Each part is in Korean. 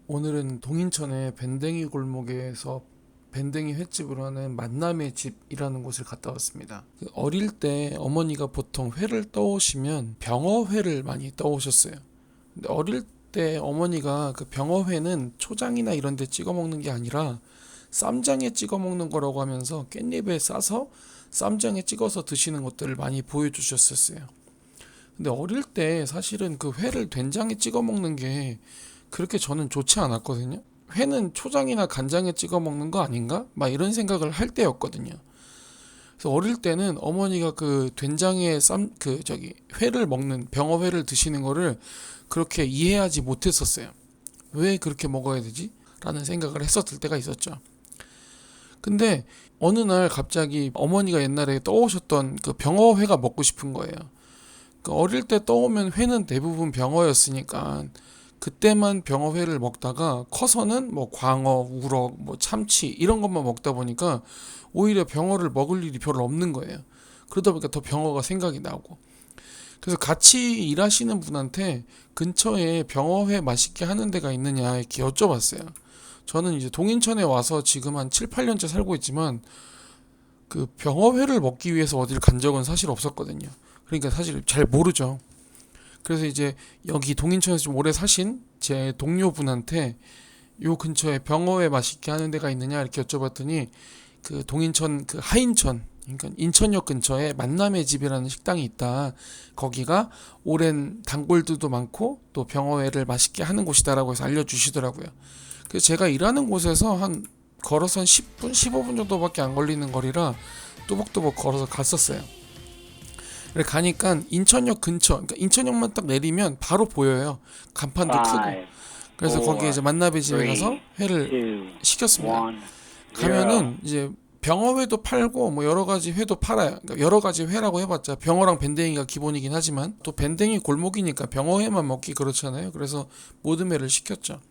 오늘은 동인천의 밴댕이 골목에서 밴댕이 횟집으로 하는 만남의 집이라는 곳을 갔다 왔습니다. 어릴 때 어머니가 보통 회를 떠오시면 병어회를 많이 떠오셨어요. 근데 어릴 때 어머니가 그 병어회는 초장이나 이런 데 찍어 먹는 게 아니라 쌈장에 찍어 먹는 거라고 하면서 깻잎에 싸서 쌈장에 찍어서 드시는 것들을 많이 보여주셨었어요. 근데 어릴 때 사실은 그 회를 된장에 찍어 먹는 게 그렇게 저는 좋지 않았거든요. 회는 초장이나 간장에 찍어 먹는 거 아닌가? 막 이런 생각을 할 때였거든요. 그래서 어릴 때는 어머니가 그 된장에 회를 먹는 병어회를 드시는 거를 그렇게 이해하지 못했었어요. 왜 그렇게 먹어야 되지? 라는 생각을 했었을 때가 있었죠. 근데 어느 날 갑자기 어머니가 옛날에 떠오셨던 그 병어회가 먹고 싶은 거예요. 그 어릴 때 떠오면 회는 대부분 병어였으니까 그때만 병어회를 먹다가 커서는 뭐 광어, 우럭, 뭐 참치 이런 것만 먹다 보니까 오히려 병어를 먹을 일이 별로 없는 거예요. 그러다 보니까 더 병어가 생각이 나고. 그래서 같이 일하시는 분한테 근처에 병어회 맛있게 하는 데가 있느냐 이렇게 여쭤봤어요. 저는 이제 동인천에 와서 지금 한 7, 8년째 살고 있지만 그 병어회를 먹기 위해서 어딜 간 적은 사실 없었거든요. 그러니까 사실 잘 모르죠. 그래서 이제 여기 동인천에서 좀 오래 사신 제 동료분한테 요 근처에 병어회 맛있게 하는 데가 있느냐 이렇게 여쭤봤더니 그 동인천 그 하인천 그러니까 인천역 근처에 만남의 집이라는 식당이 있다. 거기가 오랜 단골들도 많고 또 병어회를 맛있게 하는 곳이다라고 해서 알려주시더라고요. 그래서 제가 일하는 곳에서 한 걸어서 한 10분, 15분 정도밖에 안 걸리는 거리라 또박또박 걸어서 갔었어요. 그래 가니까 인천역 근처, 그러니까 인천역만 딱 내리면 바로 보여요. 간판도 크고. Five, 그래서 거기에 이제 four, 만나배 집에 가서 three, 회를 two, 시켰습니다. one, zero. 가면은 이제 병어회도 팔고 뭐 여러 가지 회도 팔아요. 그러니까 여러 가지 회라고 해봤자 병어랑 밴댕이가 기본이긴 하지만 또 밴댕이 골목이니까 병어회만 먹기 그렇잖아요. 그래서 모든 회를 시켰죠.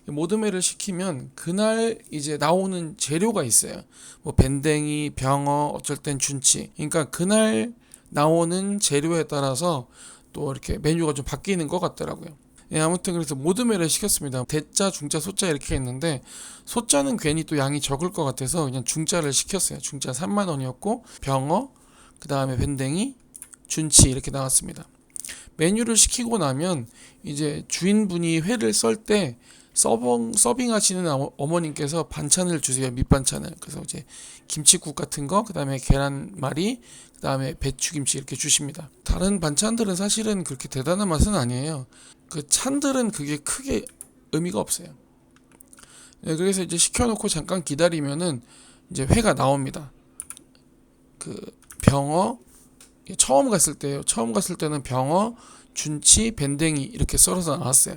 모든 회를 시키면 그날 이제 나오는 재료가 있어요. 뭐 밴댕이, 병어, 어쩔 땐 준치. 그러니까 그날 나오는 재료에 따라서 또 이렇게 메뉴가 좀 바뀌는 것 같더라고요. 예, 아무튼 그래서 모든 회를 시켰습니다. 대자, 중자, 소자 이렇게 했는데 소자는 괜히 또 양이 적을 것 같아서 그냥 중자를 시켰어요. 중자 3만 원이었고 병어, 그 다음에 밴댕이, 준치 이렇게 나왔습니다. 메뉴를 시키고 나면 이제 주인분이 회를 썰 때 서빙 하시는 어머님께서 반찬을 주세요. 밑반찬을. 그래서 이제 김치국 같은 거, 그다음에 계란말이, 그다음에 배추김치 이렇게 주십니다. 다른 반찬들은 사실은 그렇게 대단한 맛은 아니에요. 그 찬들은 그게 크게 의미가 없어요. 네, 그래서 이제 시켜놓고 잠깐 기다리면은 이제 회가 나옵니다. 그 병어 처음 갔을 때요. 처음 갔을 때는 병어, 준치, 밴댕이 이렇게 썰어서 나왔어요.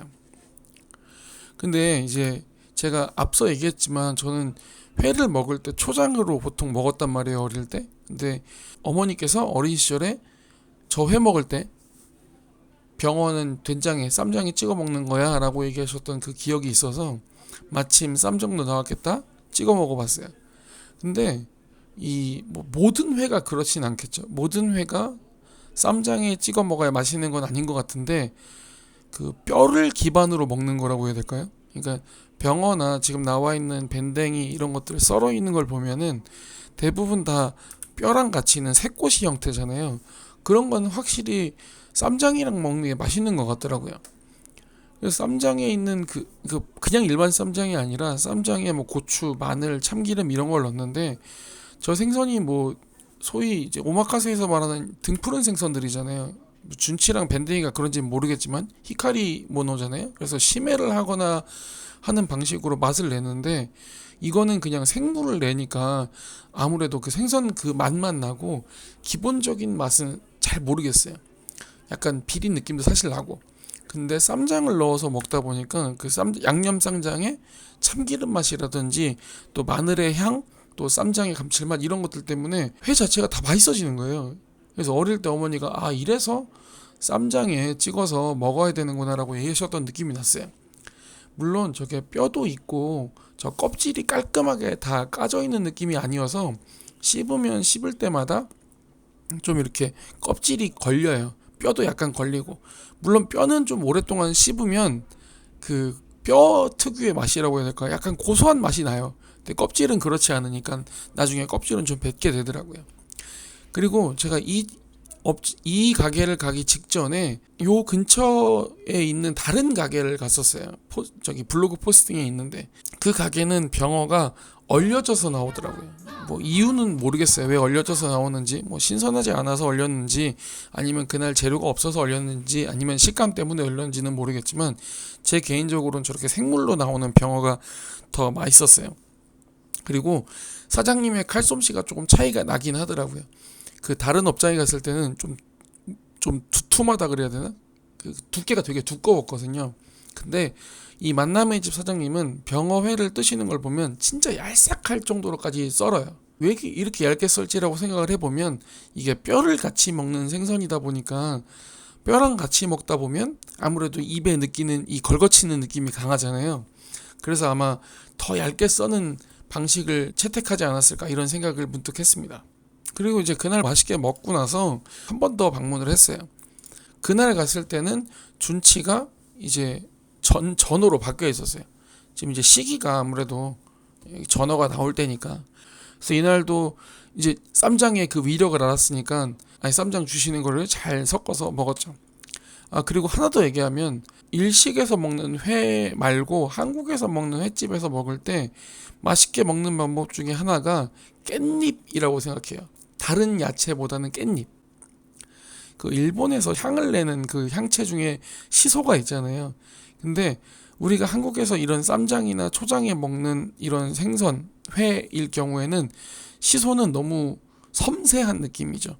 근데 이제 제가 앞서 얘기했지만 저는 회를 먹을 때 초장으로 보통 먹었단 말이에요, 어릴 때. 근데 어머니께서 어린 시절에 저 회 먹을 때 병어는 된장에 쌈장에 찍어 먹는 거야 라고 얘기하셨던 그 기억이 있어서 마침 쌈장도 나왔겠다 찍어 먹어봤어요. 근데 이 뭐 모든 회가 그렇진 않겠죠. 모든 회가 쌈장에 찍어 먹어야 맛있는 건 아닌 것 같은데 그 뼈를 기반으로 먹는 거라고 해야 될까요? 그러니까 병어나 지금 나와 있는 밴댕이 이런 것들 썰어 있는 걸 보면은 대부분 다 뼈랑 같이 있는 새꼬시 형태잖아요. 그런 건 확실히 쌈장이랑 먹는 게 맛있는 것 같더라고요. 그래서 쌈장에 있는 그냥 일반 쌈장이 아니라 쌈장에 뭐 고추, 마늘, 참기름 이런 걸 넣는데 저 생선이 뭐 소위 이제 오마카세에서 말하는 등푸른 생선들이잖아요. 준치랑 밴댕이가 그런지는 모르겠지만 히카리 모노잖아요. 그래서 심해를 하거나 하는 방식으로 맛을 내는데 이거는 그냥 생물을 내니까 아무래도 그 생선 그 맛만 나고 기본적인 맛은 잘 모르겠어요. 약간 비린 느낌도 사실 나고. 근데 쌈장을 넣어서 먹다 보니까 그 양념 쌈장에 참기름 맛이라든지 또 마늘의 향, 또 쌈장의 감칠맛 이런 것들 때문에 회 자체가 다 맛있어지는 거예요. 그래서 어릴 때 어머니가 이래서 쌈장에 찍어서 먹어야 되는구나라고 얘기하셨던 느낌이 났어요. 물론 저게 뼈도 있고 저 껍질이 깔끔하게 다 까져 있는 느낌이 아니어서 씹으면 씹을 때마다 좀 이렇게 껍질이 걸려요. 뼈도 약간 걸리고. 물론 뼈는 좀 오랫동안 씹으면 그 뼈 특유의 맛이라고 해야 될까? 약간 고소한 맛이 나요. 근데 껍질은 그렇지 않으니까 나중에 껍질은 좀 뱉게 되더라고요. 그리고 제가 이 가게를 가기 직전에 요 근처에 있는 다른 가게를 갔었어요. 저기 블로그 포스팅에 있는데 그 가게는 병어가 얼려져서 나오더라고요. 뭐 이유는 모르겠어요. 왜 얼려져서 나오는지, 뭐 신선하지 않아서 얼렸는지, 아니면 그날 재료가 없어서 얼렸는지, 아니면 식감 때문에 얼렸는지는 모르겠지만 제 개인적으로는 저렇게 생물로 나오는 병어가 더 맛있었어요. 그리고 사장님의 칼솜씨가 조금 차이가 나긴 하더라고요. 그 다른 업장에 갔을 때는 좀 두툼하다 그래야 되나? 그 두께가 되게 두꺼웠거든요. 근데 이 만남의 집 사장님은 병어회를 뜨시는 걸 보면 진짜 얄싹할 정도로까지 썰어요. 왜 이렇게 얇게 썰지라고 생각을 해보면 이게 뼈를 같이 먹는 생선이다 보니까 뼈랑 같이 먹다 보면 아무래도 입에 느끼는 이 걸거치는 느낌이 강하잖아요. 그래서 아마 더 얇게 써는 방식을 채택하지 않았을까 이런 생각을 문득 했습니다. 그리고 이제 그날 맛있게 먹고 나서 한 번 더 방문을 했어요. 그날 갔을 때는 준치가 이제 전어로 바뀌어 있었어요. 지금 이제 시기가 아무래도 전어가 나올 때니까. 그래서 이날도 이제 쌈장의 그 위력을 알았으니까 아니 쌈장 주시는 거를 잘 섞어서 먹었죠. 아 그리고 하나 더 얘기하면 일식에서 먹는 회 말고 한국에서 먹는 횟집에서 먹을 때 맛있게 먹는 방법 중에 하나가 깻잎이라고 생각해요. 다른 야채보다는 깻잎. 그 일본에서 향을 내는 그 향채 중에 시소가 있잖아요. 근데 우리가 한국에서 이런 쌈장이나 초장에 먹는 이런 생선, 회일 경우에는 시소는 너무 섬세한 느낌이죠.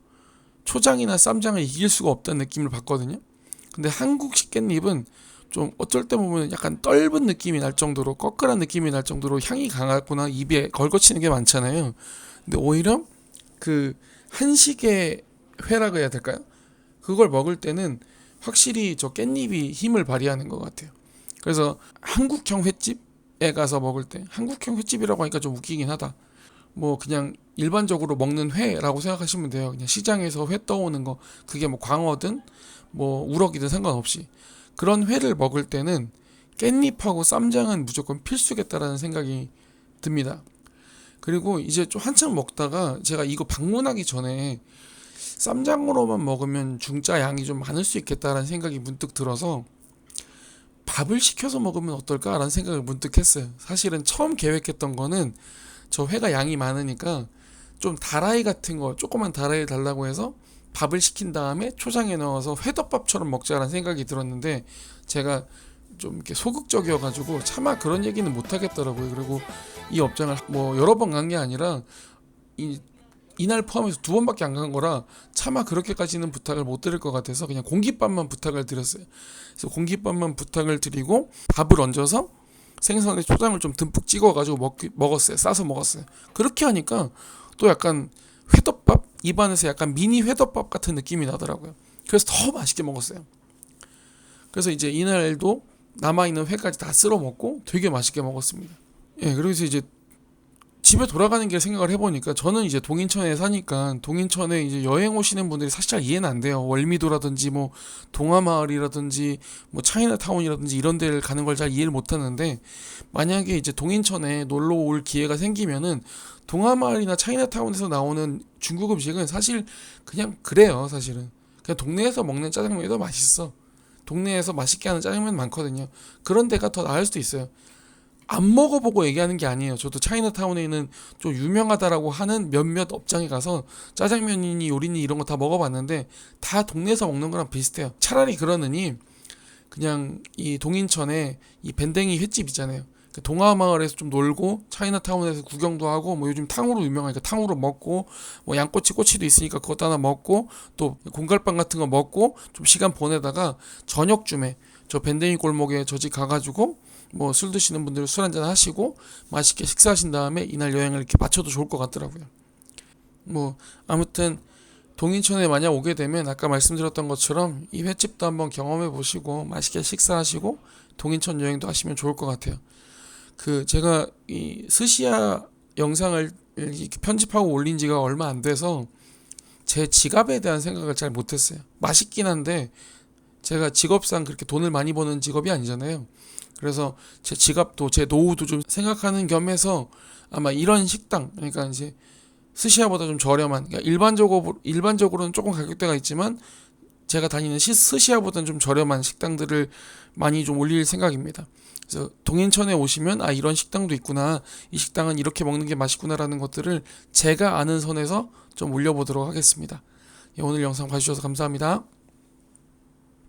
초장이나 쌈장을 이길 수가 없다는 느낌을 받거든요. 근데 한국식 깻잎은 좀 어쩔 때 보면 약간 떫은 느낌이 날 정도로 꺼끌한 느낌이 날 정도로 향이 강하거나 입에 걸거치는 게 많잖아요. 근데 오히려 그 한식의 회라고 해야 될까요? 그걸 먹을 때는 확실히 저 깻잎이 힘을 발휘하는 것 같아요. 그래서 한국형 횟집에 가서 먹을 때 한국형 횟집이라고 하니까 좀 웃기긴 하다. 뭐 그냥 일반적으로 먹는 회라고 생각하시면 돼요. 그냥 시장에서 회 떠오는 거 그게 뭐 광어든 뭐 우럭이든 상관없이 그런 회를 먹을 때는 깻잎하고 쌈장은 무조건 필수겠다라는 생각이 듭니다. 그리고 이제 좀 한참 먹다가 제가 이거 방문하기 전에 쌈장으로만 먹으면 중짜 양이 좀 많을 수 있겠다라는 생각이 문득 들어서 밥을 시켜서 먹으면 어떨까라는 생각을 문득 했어요. 사실은 처음 계획했던 거는 저 회가 양이 많으니까 좀 다라이 같은 거 조그만 다라이 달라고 해서 밥을 시킨 다음에 초장에 넣어서 회덮밥처럼 먹자라는 생각이 들었는데 제가 좀 이렇게 소극적이어가지고 차마 그런 얘기는 못 하겠더라고요. 그리고 이 업장을 뭐 여러 번 간 게 아니라 이날 포함해서 2번밖에 안 간 거라 차마 그렇게까지는 부탁을 못 드릴 것 같아서 그냥 공깃밥만 부탁을 드렸어요. 그래서 공깃밥만 부탁을 드리고 밥을 얹어서 생선에 초장을 좀 듬뿍 찍어가지고 먹었어요. 싸서 먹었어요. 그렇게 하니까 또 약간 회덮밥? 입안에서 약간 미니 회덮밥 같은 느낌이 나더라고요. 그래서 더 맛있게 먹었어요. 그래서 이제 이날도 남아있는 회까지 다 쓸어 먹고 되게 맛있게 먹었습니다. 예, 그래서 이제 집에 돌아가는 길 생각을 해보니까 저는 이제 동인천에 사니까 동인천에 이제 여행 오시는 분들이 사실 잘 이해는 안 돼요. 월미도라든지 뭐 동아마을이라든지 뭐 차이나타운이라든지 이런 데를 가는 걸 잘 이해를 못 하는데 만약에 이제 동인천에 놀러 올 기회가 생기면은 동아마을이나 차이나타운에서 나오는 중국 음식은 사실 그냥 그래요. 사실은 그냥 동네에서 먹는 짜장면이 더 맛있어. 동네에서 맛있게 하는 짜장면 많거든요. 그런 데가 더 나을 수도 있어요. 안 먹어보고 얘기하는 게 아니에요. 저도 차이나타운에 있는 좀 유명하다라고 하는 몇몇 업장에 가서 짜장면이니 요리니 이런 거 다 먹어봤는데 다 동네에서 먹는 거랑 비슷해요. 차라리 그러느니 그냥 이 동인천에 이 밴댕이 횟집 있잖아요. 그 동화마을에서 좀 놀고 차이나타운에서 구경도 하고 뭐 요즘 탕후루 유명하니까 탕후루 먹고 뭐 양꼬치 꼬치도 있으니까 그것도 하나 먹고 또 공갈빵 같은 거 먹고 좀 시간 보내다가 저녁쯤에 저 밴댕이 골목에 저 집 가가지고 뭐 술 드시는 분들 술 한잔 하시고 맛있게 식사하신 다음에 이날 여행을 이렇게 마쳐도 좋을 것 같더라고요. 뭐 아무튼 동인천에 만약 오게 되면 아까 말씀드렸던 것처럼 이 횟집도 한번 경험해 보시고 맛있게 식사하시고 동인천 여행도 하시면 좋을 것 같아요. 그 제가 이 스시야 영상을 이렇게 편집하고 올린 지가 얼마 안 돼서 제 지갑에 대한 생각을 잘 못했어요. 맛있긴 한데 제가 직업상 그렇게 돈을 많이 버는 직업이 아니잖아요. 그래서 제 지갑도 제 노후도 좀 생각하는 겸해서 아마 이런 식당, 그러니까 이제 스시야보다 좀 저렴한, 그러니까 일반적으로는 조금 가격대가 있지만 제가 다니는 스시야보다는 좀 저렴한 식당들을 많이 좀 올릴 생각입니다. 그래서 동인천에 오시면 아, 이런 식당도 있구나, 이 식당은 이렇게 먹는 게 맛있구나라는 것들을 제가 아는 선에서 좀 올려보도록 하겠습니다. 예, 오늘 영상 봐주셔서 감사합니다.